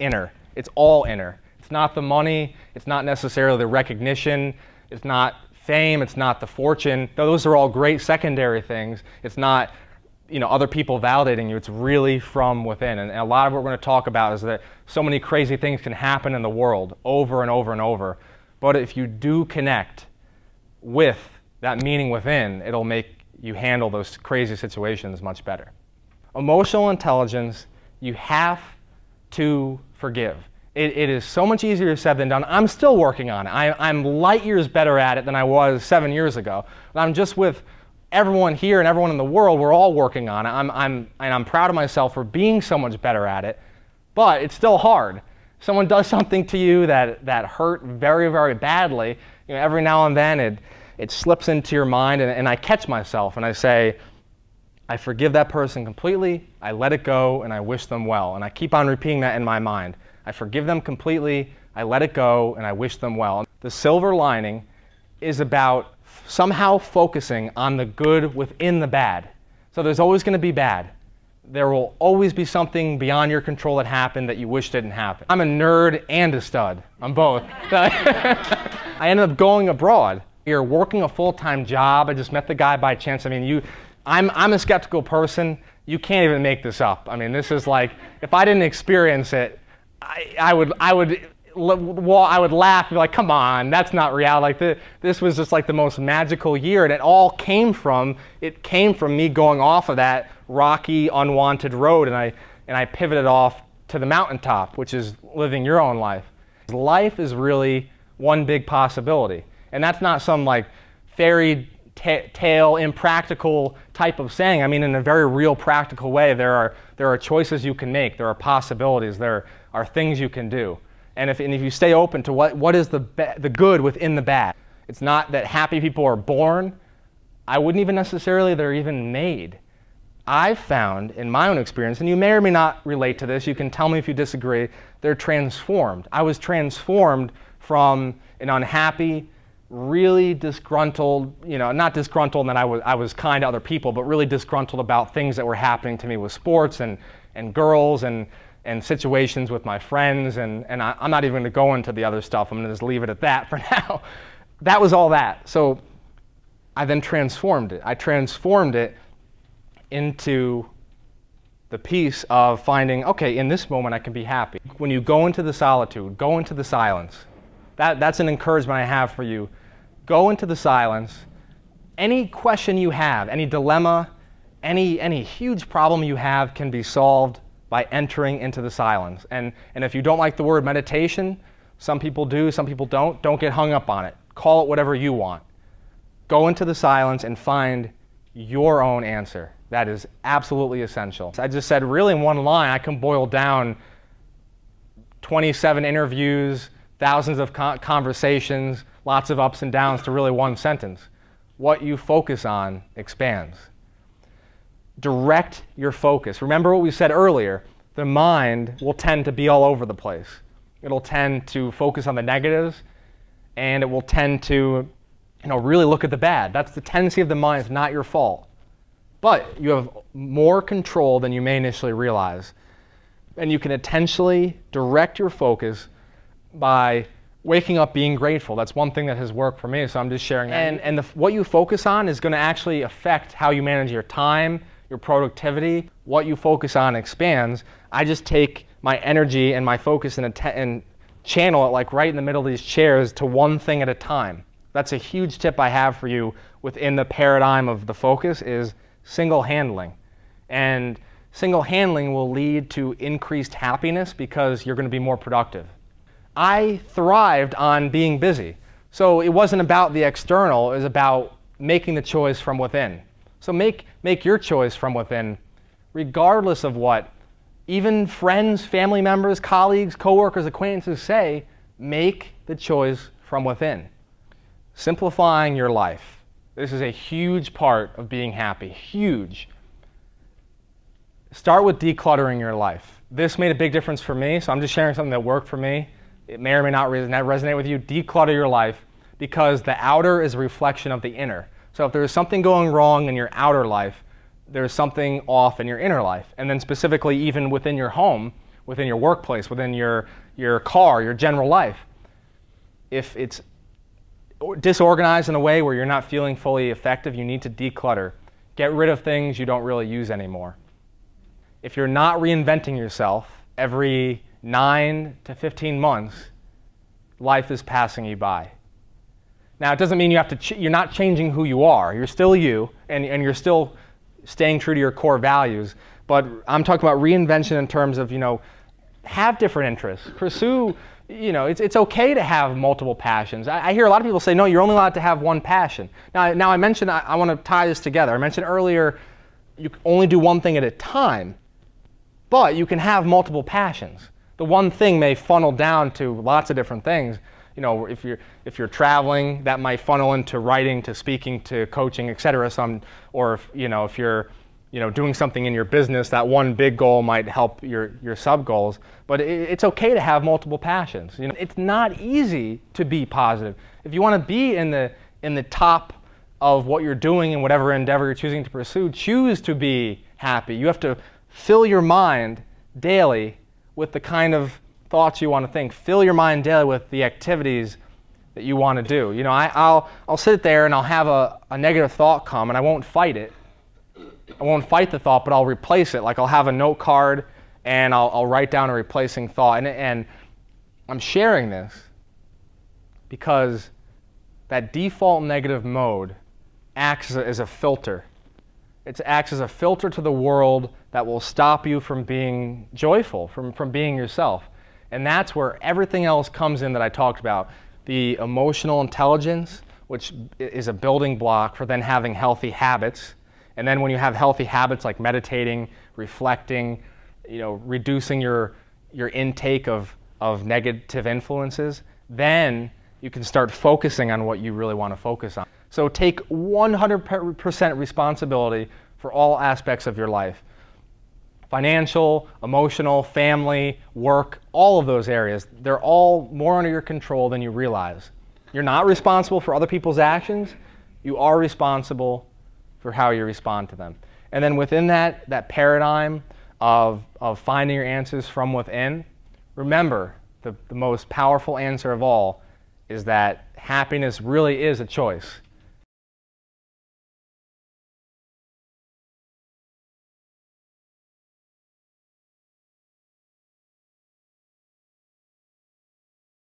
inner. It's all inner. It's not the money. It's not necessarily the recognition. It's not fame. It's not the fortune. Those are all great secondary things. It's not, other people validating you. It's really from within. And a lot of what we're going to talk about is that so many crazy things can happen in the world over and over and over. But if you do connect with that meaning within, it'll make you handle those crazy situations much better. Emotional intelligence, you have to forgive. It is so much easier said than done. I'm still working on it. I'm light years better at it than I was 7 years ago. And I'm just with everyone here and everyone in the world, we're all working on it. I'm proud of myself for being so much better at it, but it's still hard. Someone does something to you that hurt very, very badly. Every now and then it slips into your mind, and I catch myself and I say, I forgive that person completely, I let it go, and I wish them well. And I keep on repeating that in my mind. I forgive them completely, I let it go, and I wish them well. The silver lining is about somehow focusing on the good within the bad. So there's always going to be bad. There will always be something beyond your control that happened that you wish didn't happen. I'm a nerd and a stud. I'm both. I ended up going abroad. You're working a full-time job. I just met the guy by chance. I'm a skeptical person. You can't even make this up. This is like, if I didn't experience it, I would laugh and be like, come on, that's not real. This was just like the most magical year, and it all came from me going off of that rocky, unwanted road, and I pivoted off to the mountaintop, which is living your own life. Life is really one big possibility, and that's not some like fairy tale, impractical type of saying. In a very real, practical way, there are choices you can make. There are possibilities. There are things you can do. And if you stay open to what is the good within the bad. It's not that happy people are born. I wouldn't even necessarily they're even made. I've found in my own experience, and you may or may not relate to this, you can tell me if you disagree, they're transformed. I was transformed from an unhappy, really disgruntled, not disgruntled that I was kind to other people, but really disgruntled about things that were happening to me with sports and girls and situations with my friends, and I'm not even going to go into the other stuff. I'm going to just leave it at that for now. That was all that. So I then transformed it. I transformed it into the piece of finding, okay, in this moment I can be happy. When you go into the solitude, go into the silence. That's an encouragement I have for you. Go into the silence. Any question you have, any dilemma, any huge problem you have can be solved by entering into the silence. And if you don't like the word meditation, some people do, some people don't get hung up on it. Call it whatever you want. Go into the silence and find your own answer. That is absolutely essential. I just said, really in one line, I can boil down 27 interviews, thousands of conversations, lots of ups and downs to really one sentence. What you focus on expands. Direct your focus. Remember what we said earlier, the mind will tend to be all over the place. It'll tend to focus on the negatives, and it will tend to really look at the bad. That's the tendency of the mind. It's not your fault. But you have more control than you may initially realize. And you can intentionally direct your focus by waking up being grateful. That's one thing that has worked for me, so I'm just sharing that. And what you focus on is going to actually affect how you manage your time, your productivity. What you focus on expands. I just take my energy and my focus and channel it like right in the middle of these chairs to one thing at a time. That's a huge tip I have for you within the paradigm of the focus is single handling. And single handling will lead to increased happiness because you're going to be more productive. I thrived on being busy. So it wasn't about the external, it was about making the choice from within. So make your choice from within, regardless of what even friends, family members, colleagues, coworkers, acquaintances say, make the choice from within. Simplifying your life. This is a huge part of being happy, huge. Start with decluttering your life. This made a big difference for me, so I'm just sharing something that worked for me. It may or may not resonate with you. Declutter your life because the outer is a reflection of the inner. So if there's something going wrong in your outer life, there's something off in your inner life. And then specifically even within your home, within your workplace, within your car, your general life. If it's disorganized in a way where you're not feeling fully effective, you need to declutter. Get rid of things you don't really use anymore. If you're not reinventing yourself every 9 to 15 months, life is passing you by. Now, it doesn't mean you're not changing who you are. You're still you, and you're still staying true to your core values. But I'm talking about reinvention in terms of, have different interests. Pursue, it's okay to have multiple passions. I hear a lot of people say, no, you're only allowed to have one passion. Now I mentioned, I want to tie this together. I mentioned earlier, you can only do one thing at a time, but you can have multiple passions. The one thing may funnel down to lots of different things. If you're traveling, that might funnel into writing, to speaking, to coaching, etc. Or if you're doing something in your business, that one big goal might help your sub goals. But it's okay to have multiple passions. It's not easy to be positive. If you want to be in the top of what you're doing in whatever endeavor you're choosing to pursue, choose to be happy. You have to fill your mind daily with the kind of thoughts you want to think. Fill your mind daily with the activities that you want to do. I'll sit there and I'll have a negative thought come, and I won't fight it. I won't fight the thought, but I'll replace it. Like, I'll have a note card and I'll write down a replacing thought. And I'm sharing this because that default negative mode acts as a filter. It acts as a filter to the world that will stop you from being joyful, from being yourself. And that's where everything else comes in that I talked about. The emotional intelligence, which is a building block for then having healthy habits. And then when you have healthy habits like meditating, reflecting, reducing your intake of negative influences, then you can start focusing on what you really want to focus on. So take 100% responsibility for all aspects of your life. Financial, emotional, family, work, all of those areas, they're all more under your control than you realize. You're not responsible for other people's actions. You are responsible for how you respond to them. And then within that paradigm of finding your answers from within, remember, the most powerful answer of all is that happiness really is a choice.